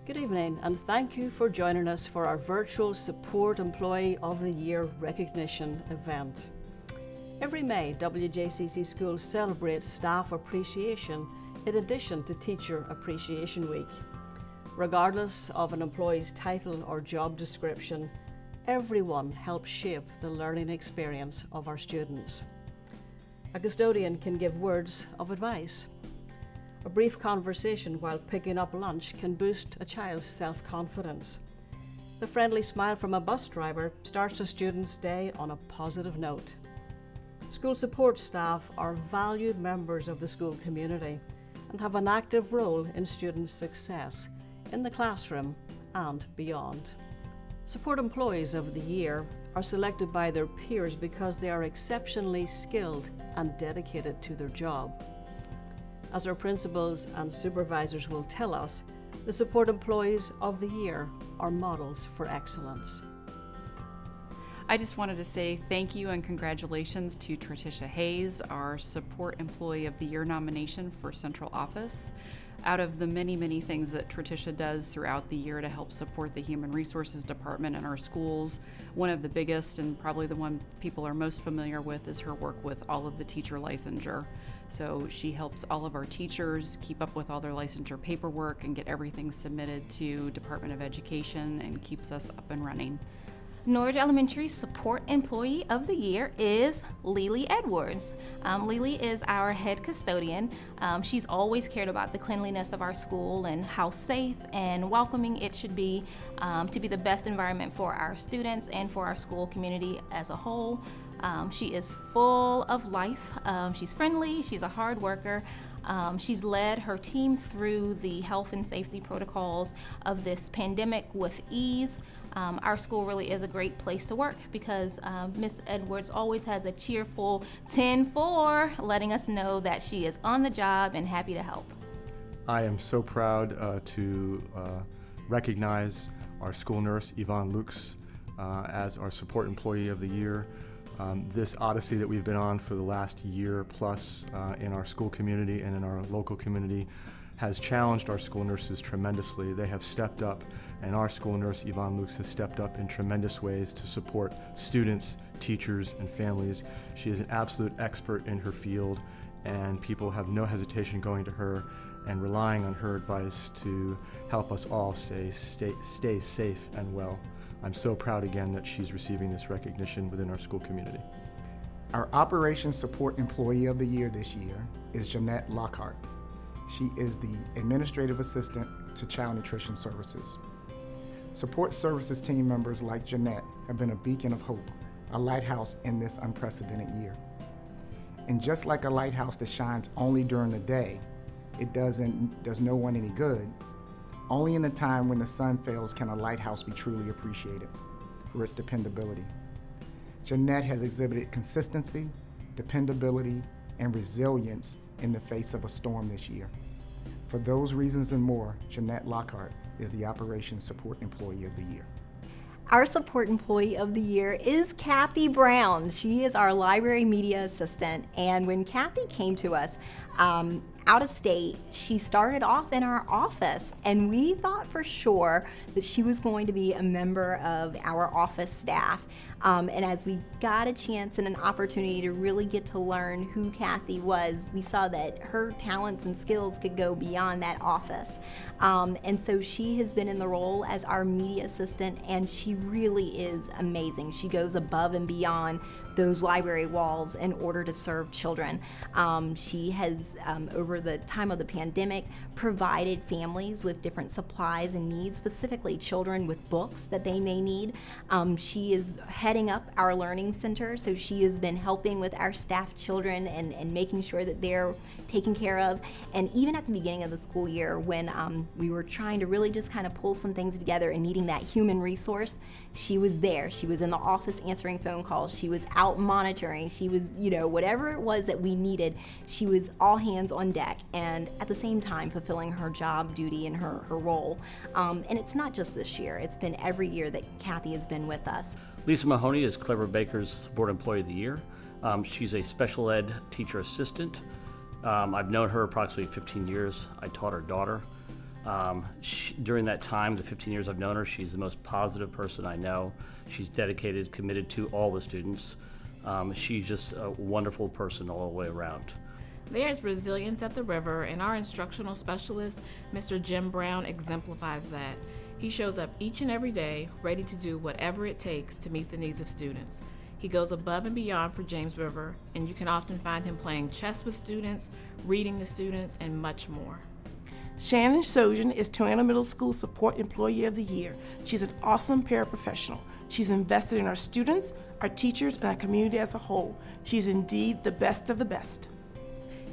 Good evening, and thank you for joining us for our virtual Support Employee of the Year recognition event. Every May, WJCC Schools celebrates Staff Appreciation in addition to Teacher Appreciation Week. Regardless of an employee's title or job description, everyone helps shape the learning experience of our students. A custodian can give words of advice. A brief conversation while picking up lunch can boost a child's self-confidence. The friendly smile from a bus driver starts a student's day on a positive note. School support staff are valued members of the school community and have an active role in students' success in the classroom and beyond. Support Employees of the Year are selected by their peers because they are exceptionally skilled and dedicated to their job. As our principals and supervisors will tell us, the Support Employees of the Year are models for excellence. I just wanted to say thank you and congratulations to Tritisha Hayes, our Support Employee of the Year nomination for Central Office. Out of the many things that Tritisha does throughout the year to help support the Human Resources Department in our schools, one of the biggest and probably the one people are most familiar with is her work with all of the teacher licensure. So she helps all of our teachers keep up with all their licensure paperwork and get everything submitted to Department of Education and keeps us up and running. Norwich Elementary Support Employee of the Year is Lily Edwards. Lily is our head custodian. She's always cared about the cleanliness of our school and how safe and welcoming it should be to be the best environment for our students and for our school community as a whole. She is full of life. She's friendly, she's a hard worker. She's led her team through the health and safety protocols of this pandemic with ease. Our school really is a great place to work because Miss Edwards always has a cheerful 10-4, letting us know that she is on the job and happy to help. I am so proud to recognize our school nurse, Yvonne Lukes, as our Support Employee of the Year. This odyssey that we've been on for the last year plus in our school community and in our local community has challenged our school nurses tremendously. They have stepped up, and our school nurse, Yvonne Lukes, has stepped up in tremendous ways to support students, teachers, and families. She is an absolute expert in her field, and people have no hesitation going to her and relying on her advice to help us all stay safe and well. I'm so proud again that she's receiving this recognition within our school community. Our Operations Support Employee of the Year this year is Jeanette Lockhart. She is the Administrative Assistant to Child Nutrition Services. Support Services team members like Jeanette have been a beacon of hope, a lighthouse in this unprecedented year. And just like a lighthouse that shines only during the day, it does no one any good. Only in the time when the sun fails can a lighthouse be truly appreciated for its dependability. Jeanette has exhibited consistency, dependability, and resilience in the face of a storm this year. For those reasons and more, Jeanette Lockhart is the Operations Support Employee of the Year. Our Support Employee of the Year is Kathy Brown. She is our Library Media Assistant, and when Kathy came to us out of state, she started off in our office, and we thought for sure that she was going to be a member of our office staff. And as we got a chance and an opportunity to really get to learn who Kathy was, we saw that her talents and skills could go beyond that office. And so she has been in the role as our media assistant, and she really is amazing. She goes above and beyond those library walls in order to serve children. She has, over the time of the pandemic, provided families with different supplies and needs, specifically children with books that they may need. She is heading up our learning center, so she has been helping with our staff children and making sure that they're taken care of. And even at the beginning of the school year, when we were trying to really just kind of pull some things together and needing that human resource, she was there. She was in the office answering phone calls. She was out monitoring. She was, whatever it was that we needed, she was all hands on deck, and at the same time fulfilling her job duty and her role. And it's not just this year. It's been every year that Kathy has been with us. Lisa Mahoney is Clever Baker's Support Employee of the Year. She's a special ed teacher assistant. I've known her approximately 15 years. I taught her daughter. During that time, the 15 years I've known her, she's the most positive person I know. She's dedicated, committed to all the students. She's just a wonderful person all the way around. There's resilience at the river, and our instructional specialist, Mr. Jim Brown, exemplifies that. He shows up each and every day, ready to do whatever it takes to meet the needs of students. He goes above and beyond for James River, and you can often find him playing chess with students, reading the students, and much more. Shannon Sojan is Toano Middle School Support Employee of the Year. She's an awesome paraprofessional. She's invested in our students, our teachers, and our community as a whole. She's indeed the best of the best.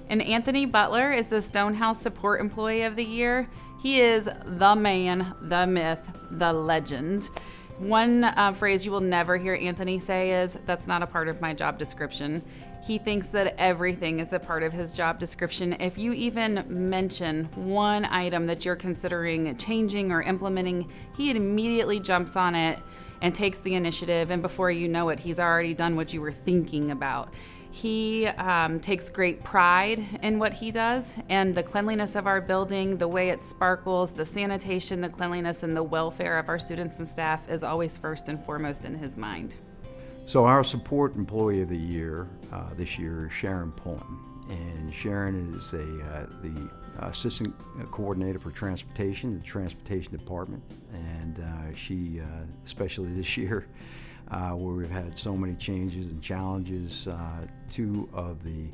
And Anthony Butler is the Stonehouse Support Employee of the Year. He is the man, the myth, the legend. One phrase you will never hear Anthony say is, "That's not a part of my job description." He thinks that everything is a part of his job description. If you even mention one item that you're considering changing or implementing, he immediately jumps on it and takes the initiative, and before you know it, he's already done what you were thinking about. He takes great pride in what he does, and the cleanliness of our building, the way it sparkles, the sanitation, the cleanliness, and the welfare of our students and staff is always first and foremost in his mind. So our support employee of the year this year is Sharon Pullen, and Sharon is the assistant coordinator for transportation, the transportation department, and she, especially this year, where we've had so many changes and challenges, two of the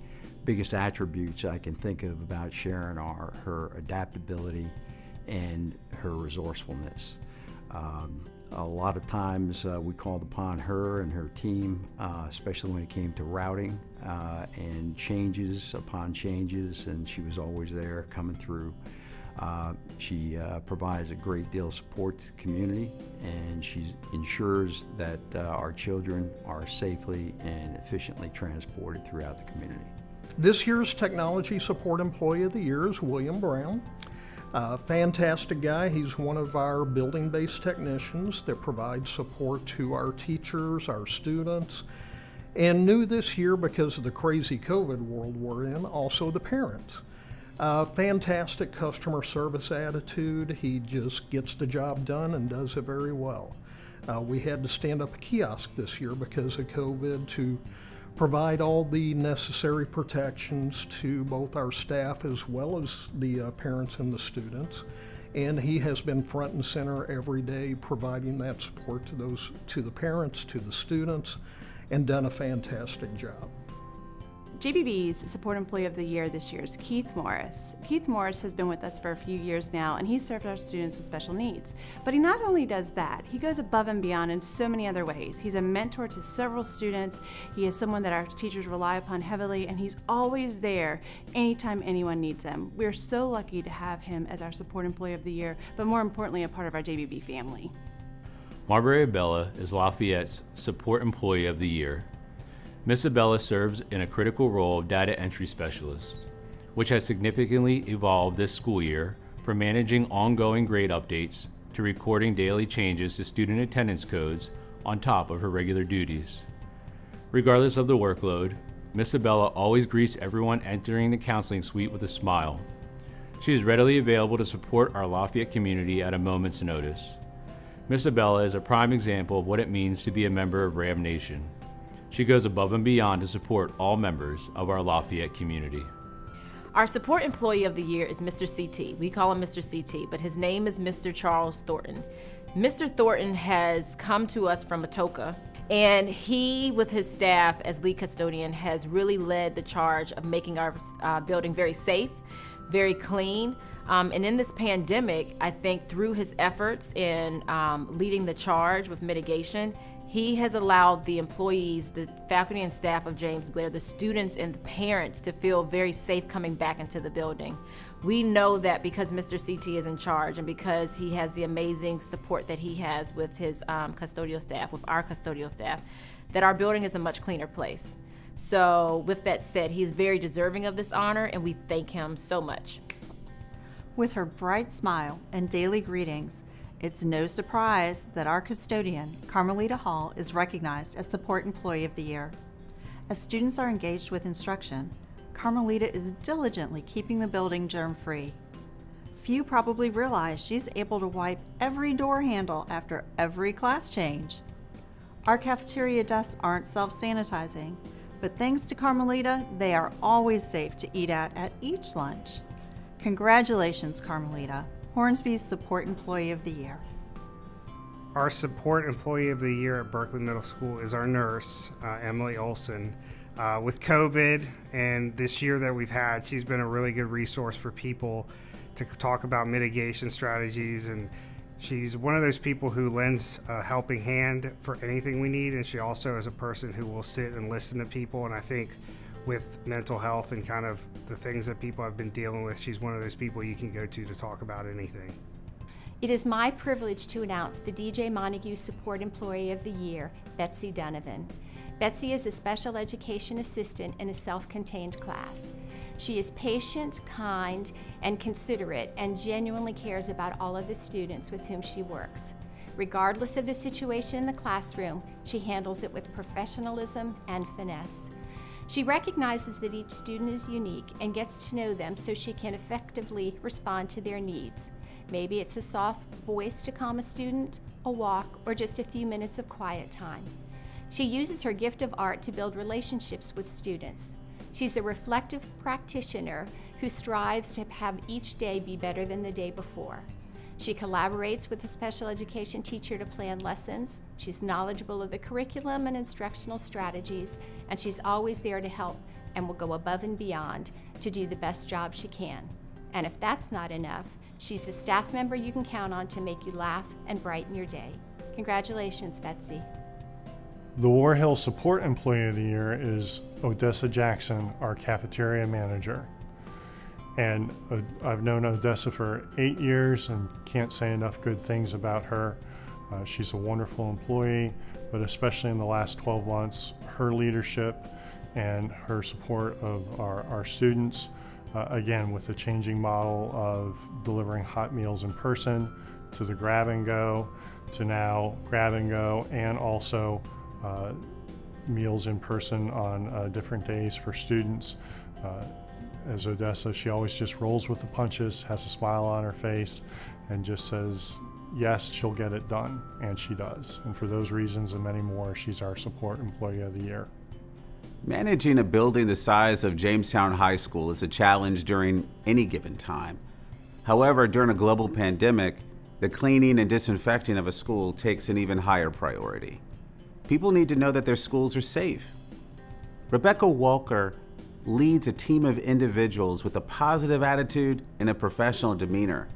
biggest attributes I can think of about Sharon are her adaptability and her resourcefulness. A lot of times we called upon her and her team, especially when it came to routing and changes upon changes, and she was always there coming through. She provides a great deal of support to the community, and she ensures that our children are safely and efficiently transported throughout the community. This year's Technology Support Employee of the Year is William Brown. Fantastic guy. He's one of our building-based technicians that provides support to our teachers, our students, and new this year because of the crazy COVID world we're in, also the parents. Fantastic customer service attitude. He just gets the job done and does it very well. We had to stand up a kiosk this year because of COVID to provide all the necessary protections to both our staff as well as the parents and the students. And he has been front and center every day providing that support to the parents, to the students, and done a fantastic job. JBB's Support Employee of the Year this year is Keith Morris. Keith Morris has been with us for a few years now, and he served our students with special needs. But he not only does that, he goes above and beyond in so many other ways. He's a mentor to several students. He is someone that our teachers rely upon heavily, and he's always there anytime anyone needs him. We're so lucky to have him as our Support Employee of the Year, but more importantly, a part of our JBB family. Marbury Abella is Lafayette's Support Employee of the Year. Ms. Abella serves in a critical role of data entry specialist, which has significantly evolved this school year from managing ongoing grade updates to recording daily changes to student attendance codes on top of her regular duties. Regardless of the workload, Ms. Abella always greets everyone entering the counseling suite with a smile. She is readily available to support our Lafayette community at a moment's notice. Ms. Abella is a prime example of what it means to be a member of Ram Nation. She goes above and beyond to support all members of our Lafayette community. Our Support Employee of the Year is Mr. CT. We call him Mr. CT, but his name is Mr. Charles Thornton. Mr. Thornton has come to us from Atoka, and he, with his staff as lead custodian, has really led the charge of making our building very safe, very clean. And in this pandemic, I think through his efforts in leading the charge with mitigation, he has allowed the employees, the faculty and staff of James Blair, the students and the parents to feel very safe coming back into the building. We know that because Mr. CT is in charge and because he has the amazing support that he has with his custodial staff, with our custodial staff, that our building is a much cleaner place. So with that said, he is very deserving of this honor, and we thank him so much. With her bright smile and daily greetings, it's no surprise that our custodian, Carmelita Hall, is recognized as Support Employee of the Year. As students are engaged with instruction, Carmelita is diligently keeping the building germ-free. Few probably realize she's able to wipe every door handle after every class change. Our cafeteria desks aren't self-sanitizing, but thanks to Carmelita, they are always safe to eat at each lunch. Congratulations, Carmelita, Hornsby's Support Employee of the Year. Our Support Employee of the Year at Berkeley Middle School is our nurse, Emily Olson. With COVID and this year that we've had, she's been a really good resource for people to talk about mitigation strategies, and she's one of those people who lends a helping hand for anything we need, and she also is a person who will sit and listen to people. And I think with mental health and kind of the things that people have been dealing with, she's one of those people you can go to talk about anything. It is my privilege to announce the DJ Montague Support Employee of the Year, Betsy Donovan. Betsy is a special education assistant in a self-contained class. She is patient, kind, and considerate, and genuinely cares about all of the students with whom she works. Regardless of the situation in the classroom, she handles it with professionalism and finesse. She recognizes that each student is unique and gets to know them so she can effectively respond to their needs. Maybe it's a soft voice to calm a student, a walk, or just a few minutes of quiet time. She uses her gift of art to build relationships with students. She's a reflective practitioner who strives to have each day be better than the day before. She collaborates with a special education teacher to plan lessons. She's knowledgeable of the curriculum and instructional strategies, and she's always there to help and will go above and beyond to do the best job she can. And if that's not enough, she's a staff member you can count on to make you laugh and brighten your day. Congratulations, Betsy. The War Hill Support Employee of the Year is Odessa Jackson, our cafeteria manager. And I've known Odessa for 8 years and can't say enough good things about her. She's a wonderful employee, but especially in the last 12 months, her leadership and her support of our students, again, with the changing model of delivering hot meals in person to the grab and go, to now grab and go, and also meals in person on different days for students. As Odessa, she always just rolls with the punches, has a smile on her face, and just says, yes, she'll get it done, and she does. And for those reasons and many more, she's our Support Employee of the Year. Managing a building the size of Jamestown High School is a challenge during any given time. However, during a global pandemic, the cleaning and disinfecting of a school takes an even higher priority. People need to know that their schools are safe. Rebecca Walker leads a team of individuals with a positive attitude and a professional demeanor.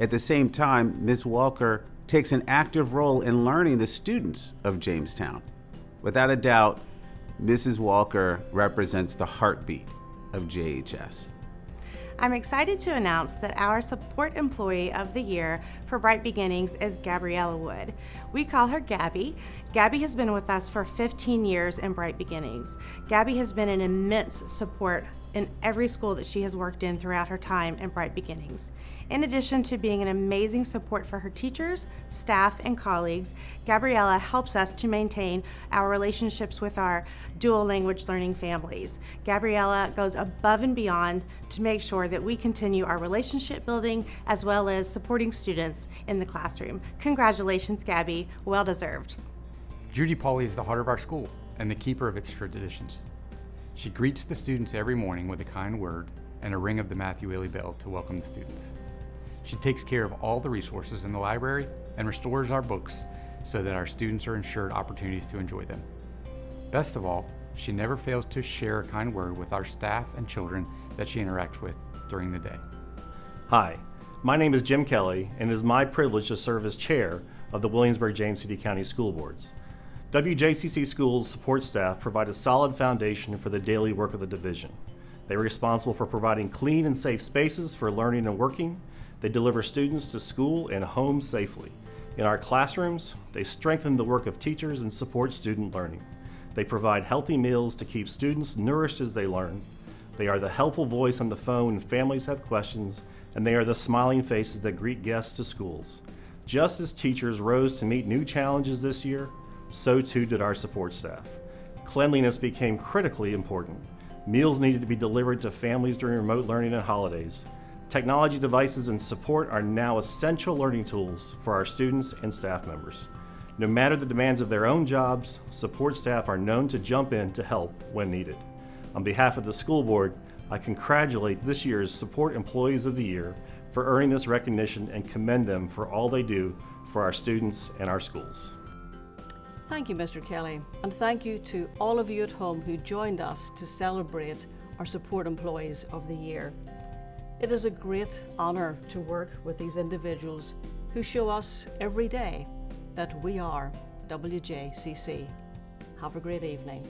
At the same time, Ms. Walker takes an active role in learning the students of Jamestown. Without a doubt, Mrs. Walker represents the heartbeat of JHS. I'm excited to announce that our Support Employee of the Year for Bright Beginnings is Gabriella Wood. We call her Gabby. Gabby has been with us for 15 years in Bright Beginnings. Gabby has been an immense support in every school that she has worked in throughout her time in Bright Beginnings. In addition to being an amazing support for her teachers, staff, and colleagues, Gabriella helps us to maintain our relationships with our dual language learning families. Gabriella goes above and beyond to make sure that we continue our relationship building as well as supporting students in the classroom. Congratulations, Gabby, well deserved. Judy Pauly is the heart of our school and the keeper of its traditions. She greets the students every morning with a kind word and a ring of the Matthew Ailey bell to welcome the students. She takes care of all the resources in the library and restores our books so that our students are ensured opportunities to enjoy them. Best of all, she never fails to share a kind word with our staff and children that she interacts with during the day. Hi, my name is Jim Kelly, and it is my privilege to serve as chair of the Williamsburg-James City County School Boards. WJCC Schools support staff provide a solid foundation for the daily work of the division. They are responsible for providing clean and safe spaces for learning and working. They deliver students to school and home safely. In our classrooms, they strengthen the work of teachers and support student learning. They provide healthy meals to keep students nourished as they learn. They are the helpful voice on the phone when families have questions, and they are the smiling faces that greet guests to schools. Just as teachers rose to meet new challenges this year, so too did our support staff. Cleanliness became critically important. Meals needed to be delivered to families during remote learning and holidays. Technology devices and support are now essential learning tools for our students and staff members. No matter the demands of their own jobs, support staff are known to jump in to help when needed. On behalf of the school board, I congratulate this year's Support Employees of the Year for earning this recognition and commend them for all they do for our students and our schools. Thank you, Mr. Kelly, and thank you to all of you at home who joined us to celebrate our Support Employees of the Year. It is a great honor to work with these individuals who show us every day that we are WJCC. Have a great evening.